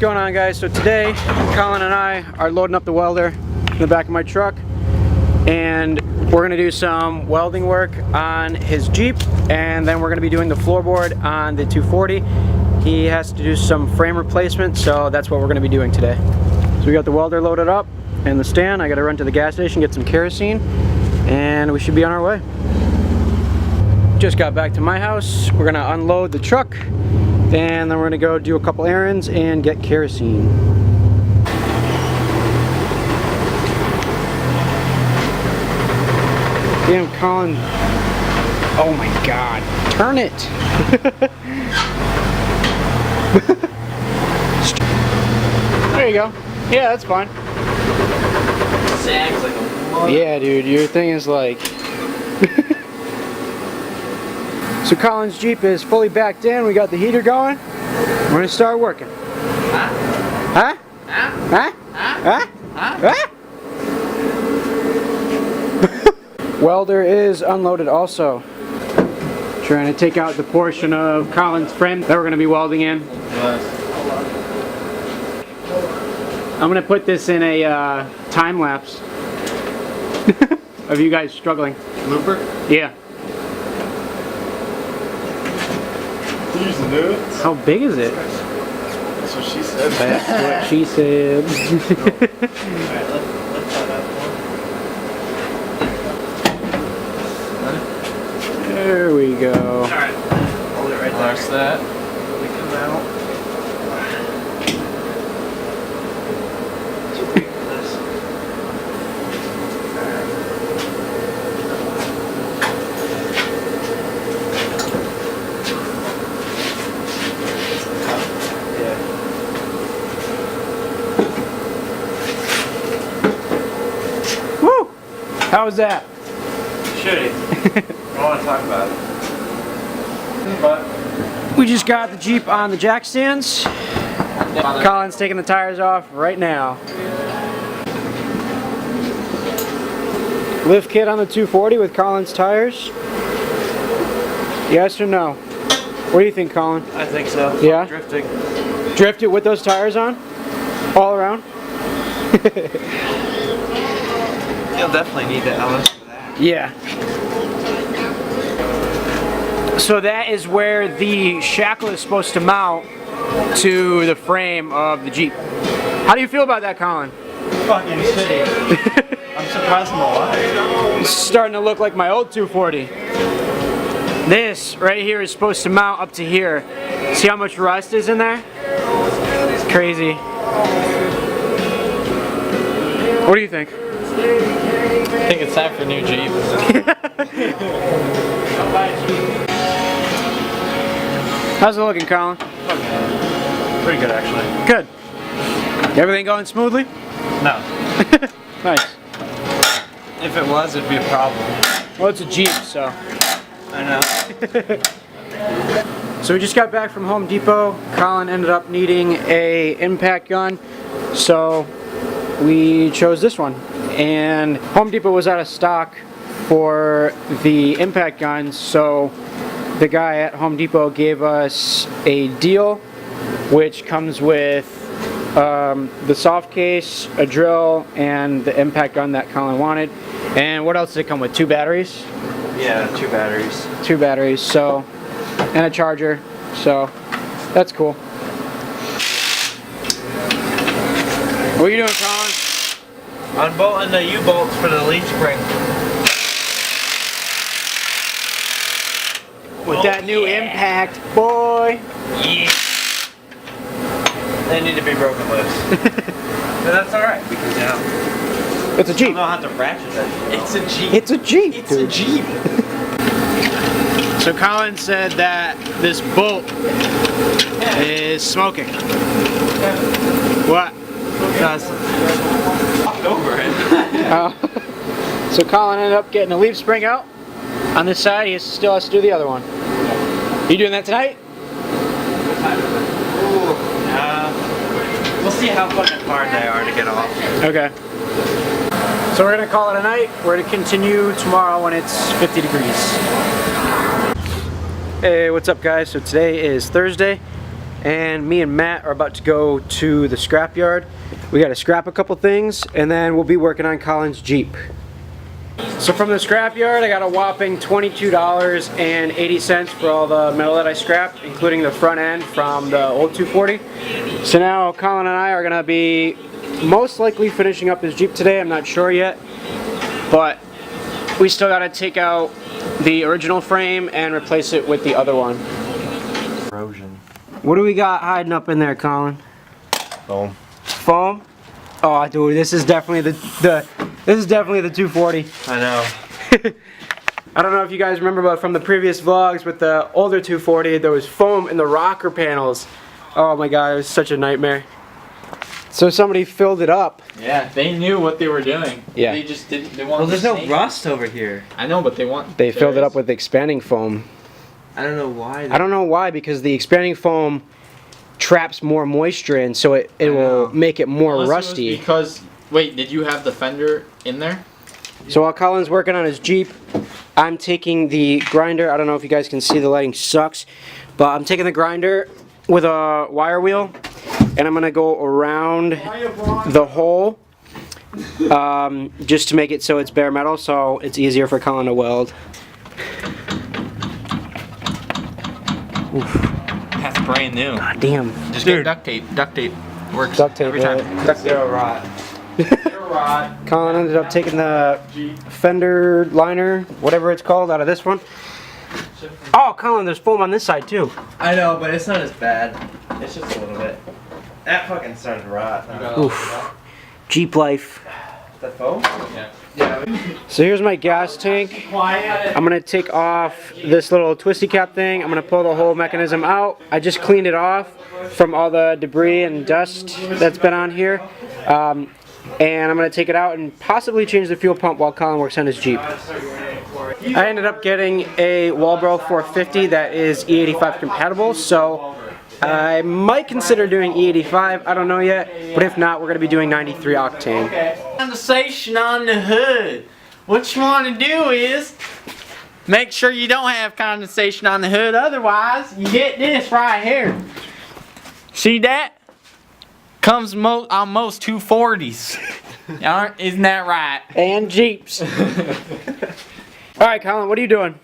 going on, guys? So today Colin and I are loading up the welder in the back of my truck, and we're going to do some welding work on his Jeep, and then we're going to be doing the floorboard on the 240. He has to do some frame replacement, so that's what we're going to be doing today. So we got the welder loaded up and the stand. I got to run to the gas station, get some kerosene, and we should be on our way. Just got back to my house. We're going to unload the truck, and then we're going to go do a couple errands and get kerosene. Damn, Colin. Oh my God. Turn it. There you go. Yeah, that's fine. Sags like a mother. Yeah, dude. Your thing is like... So Colin's Jeep is fully backed in. We got the heater going. We're going to start working. Huh? Huh? Huh? Huh? Huh? Welder is unloaded also. Trying to take out the portion of Colin's frame that we're going to be welding in. I'm going to put this in a time lapse of you guys struggling. Looper? Yeah. How big is it? That's what she said. That's what she said. Alright, let's try that one. There we go. Alright, hold it right there. There's that. We come out. Too big for this. Woo! How was that? Shitty. I don't want to talk about it. But We just got the Jeep on the jack stands. Colin's taking the tires off right now. Lift kit on the 240 with Colin's tires. Yes or no? What do you think, Colin? I think so. Yeah? Drifting. Drift it with those tires on? All around? You'll definitely need the LS for that. Yeah. So that is where the shackle is supposed to mount to the frame of the Jeep. How do you feel about that, Colin? Fucking shitty. I'm surprised I'm alive. It's starting to look like my old 240. This right here is supposed to mount up to here. See how much rust is in there? It's crazy. What do you think? I think it's time for a new Jeep. How's it looking, Colin? Pretty good, actually. Good. Everything going smoothly? No. Nice. If it was, it'd be a problem. Well, it's a Jeep, so. I know. So we just got back from Home Depot. Colin ended up needing a impact gun, so we chose this one. And Home Depot was out of stock for the impact guns, so the guy at Home Depot gave us a deal, which comes with the soft case, a drill, and the impact gun that Colin wanted. And what else did it come with? 2 batteries? Yeah, 2 batteries. 2 batteries, so, and a charger, so that's cool. What are you doing, Colin? Unbolting the U-bolts for the leaf spring. With that new impact, boy. Yeah. They need to be broken loose. But that's alright, because now It's a I Jeep. don't know how to ratchet it. It's a Jeep. It's a Jeep, It's dude. a Jeep. So Colin said that this bolt is smoking. What? That's over it. So Colin ended up getting a leaf spring out on this side. He still has to do the other one. You doing that tonight? We'll see how fucking hard they are to get off. Okay. So we're gonna call it a night. We're gonna continue tomorrow when it's 50 degrees. Hey, what's up, guys? So today is Thursday, and me and Matt are about to go to the scrapyard. We got to scrap a couple things, and then we'll be working on Colin's Jeep. So from the scrapyard, I got a whopping $22.80 for all the metal that I scrapped, including the front end from the old 240. So now Colin and I are gonna be most likely finishing up his Jeep today. I'm not sure yet, but we still gotta take out the original frame and replace it with the other one. Erosion. What do we got hiding up in there, Colin? Foam. Foam? Oh, dude, this is definitely the 240. I know. I don't know if you guys remember, but from the previous vlogs with the older 240, there was foam in the rocker panels. Oh my god, it was such a nightmare. So somebody filled it up. Yeah, they knew what they were doing. Yeah. They just didn't. They wanted. Well, there's to no sink. rust over here. I know, but they want. They filled it up with expanding foam. I don't know why. I don't know why, because the expanding foam traps more moisture in, so it will make it more Unless rusty. It was because wait, did you have the fender in there? So while Colin's working on his Jeep, I'm taking the grinder. I don't know if you guys can see, the lighting sucks, but I'm taking the grinder with a wire wheel, and I'm gonna go around the hole just to make it so it's bare metal, so it's easier for Colin to weld. Oof. That's brand new. God damn. Just get duct tape. Duct tape works Duct tape every time. Zero rot. Colin ended up taking the fender liner, whatever it's called, out of this one. Oh, Colin, there's foam on this side too. I know, but it's not as bad. It's just a little bit. That fucking started to rot. Oof. Jeep life. The foam? Yeah. Yeah. So here's my gas tank. I'm gonna take off this little twisty cap thing. I'm gonna pull the whole mechanism out. I just cleaned it off from all the debris and dust that's been on here. And I'm gonna take it out and possibly change the fuel pump while Colin works on his Jeep. I ended up getting a Walbro 450 that is E85 compatible, so I might consider doing E85, I don't know yet, but if not, we're gonna be doing 93 octane. Condensation on the hood. What you want to do is make sure you don't have condensation on the hood, otherwise you get this right here. See that? Comes on most 240s. Isn't that right? And Jeeps. Alright, Colin, what are you doing?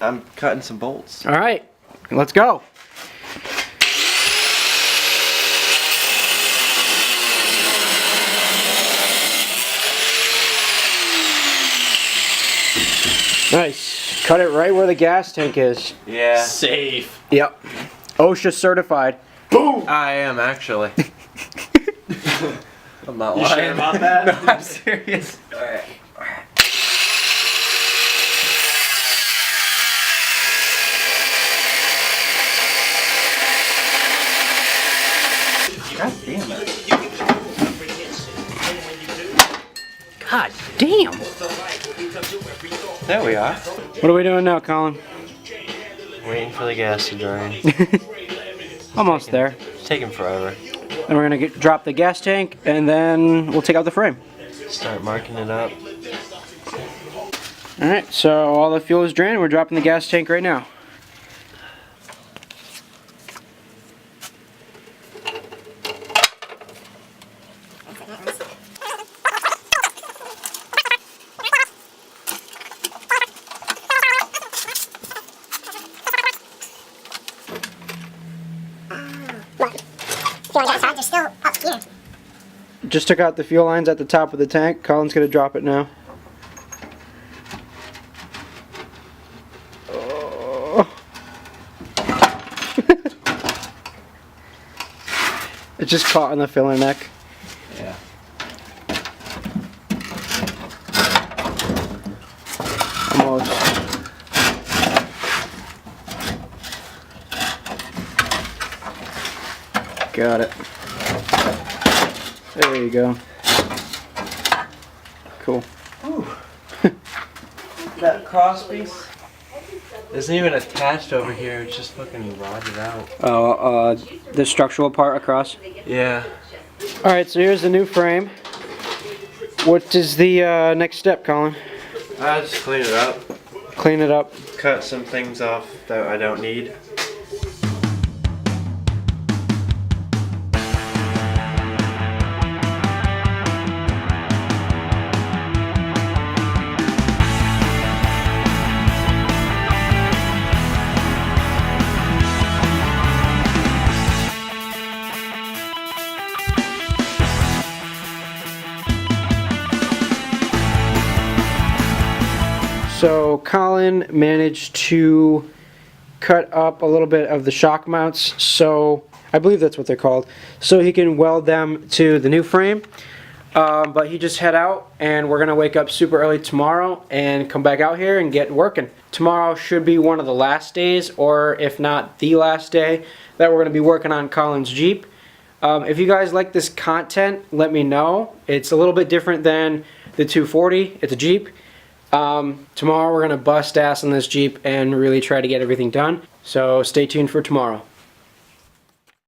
I'm cutting some bolts. Alright, let's go. Nice. Cut it right where the gas tank is. Yeah. Safe. Yep. OSHA certified. Boom! I am actually. I'm not You lying sure? about that. No, I'm serious. Alright. God damn it. God damn. There we are. What are we doing now, Colin? Waiting for the gas to dry. Almost there. It's taking forever. Then we're gonna drop the gas tank, and then we'll take out the frame. Start marking it up. Alright, so all the fuel is drained. We're dropping the gas tank right now. Just took out the fuel lines at the top of the tank. Colin's gonna drop it now. Oh. It just caught on the filler neck. Yeah. Almost. Got it. There you go. Cool. That cross piece isn't even attached over here. It's just fucking rotted out. Oh, the structural part across. Yeah. Alright, so here's the new frame. What is the next step, Colin? I'll just clean it up. Clean it up. Cut some things off that I don't need. So Colin managed to cut up a little bit of the shock mounts, so I believe that's what they're called, so he can weld them to the new frame. But he just head out, and we're gonna wake up super early tomorrow and come back out here and get working. Tomorrow should be one of the last days, or if not the last day, that we're gonna be working on Colin's Jeep. If you guys like this content, let me know. It's a little bit different than the 240. It's a Jeep. Tomorrow we're gonna bust ass on this Jeep and really try to get everything done. So stay tuned for tomorrow.